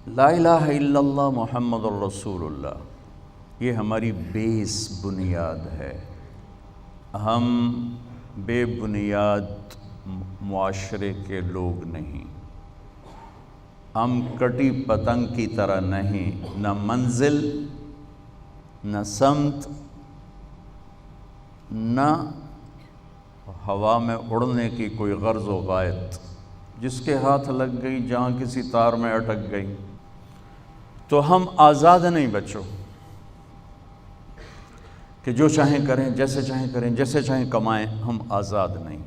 لا الہ الا اللہ محمد الرسول اللہ، یہ ہماری بیس بنیاد ہے۔ ہم بے بنیاد معاشرے کے لوگ نہیں، ہم کٹی پتنگ کی طرح نہیں، نہ منزل، نہ سمت، نہ ہوا میں اڑنے کی کوئی غرض و غایت، جس کے ہاتھ لگ گئی، جہاں کسی تار میں اٹک گئی۔ تو ہم آزاد نہیں بچو کہ جو چاہیں کریں، جیسے چاہیں کریں، جیسے چاہیں کمائیں، ہم آزاد نہیں۔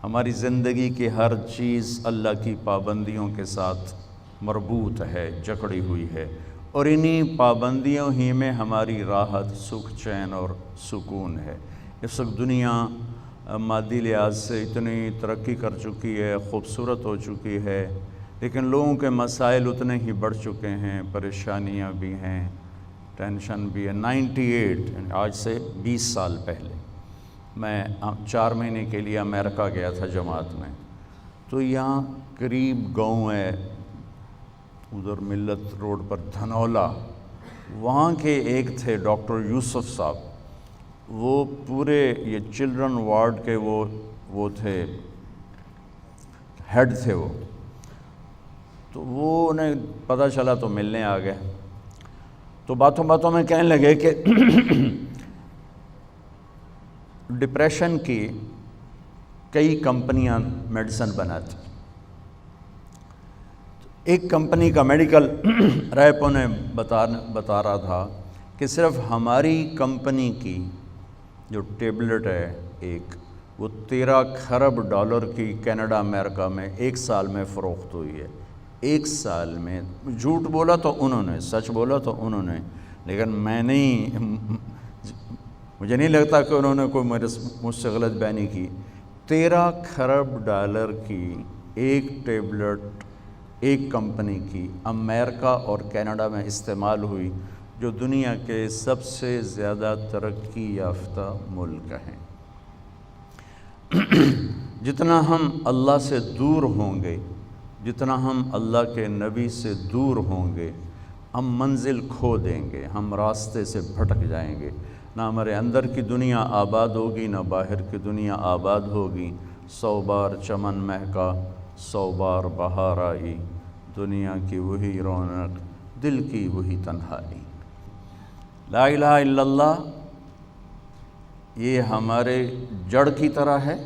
ہماری زندگی کی ہر چیز اللہ کی پابندیوں کے ساتھ مربوط ہے، جکڑی ہوئی ہے، اور انہی پابندیوں ہی میں ہماری راحت، سکھ، چین اور سکون ہے۔ اس وقت دنیا مادی لحاظ سے اتنی ترقی کر چکی ہے، خوبصورت ہو چکی ہے، لیکن لوگوں کے مسائل اتنے ہی بڑھ چکے ہیں، پریشانیاں بھی ہیں، ٹینشن بھی ہے۔ 98 آج سے 20 سال پہلے میں 4 مہینے کے لیے امریکہ گیا تھا جماعت میں، تو یہاں قریب گاؤں ہے، ادھر ملت روڈ پر دھنولا، وہاں کے ایک تھے ڈاکٹر یوسف صاحب، وہ پورے یہ چلڈرن وارڈ کے وہ تھے، ہیڈ تھے وہ۔ تو وہ انہیں پتہ چلا تو ملنے آ گئے، تو باتوں باتوں میں کہنے لگے کہ ڈپریشن کی کئی کمپنیاں میڈیسن بناتی، ایک کمپنی کا میڈیکل ریپ انہیں بتا رہا تھا کہ صرف ہماری کمپنی کی جو ٹیبلٹ ہے ایک، وہ $13 کھرب کی کینیڈا امریکہ میں 1 سال میں فروخت ہوئی ہے۔ 1 سال میں، جھوٹ بولا تو انہوں نے، سچ بولا تو انہوں نے، لیکن مجھے نہیں لگتا کہ انہوں نے کوئی مجھ سے غلط بیانی کی۔ $13 کھرب کی ایک ٹیبلٹ ایک کمپنی کی امریکہ اور کینیڈا میں استعمال ہوئی، جو دنیا کے سب سے زیادہ ترقی یافتہ ملک ہیں۔ جتنا ہم اللہ سے دور ہوں گے، جتنا ہم اللہ کے نبی سے دور ہوں گے، ہم منزل کھو دیں گے، ہم راستے سے بھٹک جائیں گے، نہ ہمارے اندر کی دنیا آباد ہوگی، نہ باہر کی دنیا آباد ہوگی۔ 100 بار چمن مہکا، 100 بار بہار آئی، دنیا کی وہی رونق، دل کی وہی تنہائی۔ لا الہ الا اللہ یہ ہمارے جڑ کی طرح ہے،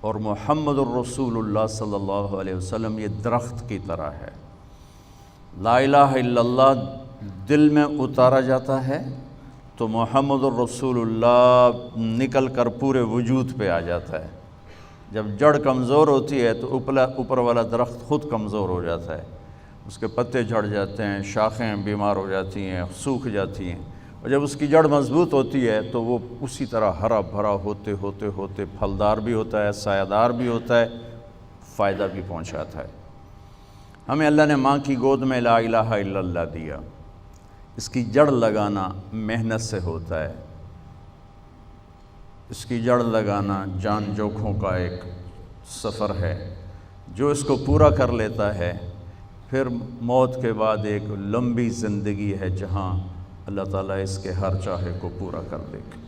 اور محمد الرسول اللہ صلی اللہ علیہ وسلم یہ درخت کی طرح ہے۔ لا الہ الا اللہ دل میں اتارا جاتا ہے تو محمد الرسول اللہ نکل کر پورے وجود پہ آ جاتا ہے۔ جب جڑ کمزور ہوتی ہے تو اوپر والا درخت خود کمزور ہو جاتا ہے، اس کے پتے جھڑ جاتے ہیں، شاخیں بیمار ہو جاتی ہیں، سوکھ جاتی ہیں، اور جب اس کی جڑ مضبوط ہوتی ہے تو وہ اسی طرح ہرا بھرا ہوتے ہوتے ہوتے پھلدار بھی ہوتا ہے، سایہ دار بھی ہوتا ہے، فائدہ بھی پہنچاتا ہے۔ ہمیں اللہ نے ماں کی گود میں لا الہ الا اللہ دیا۔ اس کی جڑ لگانا محنت سے ہوتا ہے، اس کی جڑ لگانا جان جوکھوں کا ایک سفر ہے۔ جو اس کو پورا کر لیتا ہے، پھر موت کے بعد ایک لمبی زندگی ہے جہاں اللہ تعالیٰ اس کے ہر چاہے کو پورا کر دے گا۔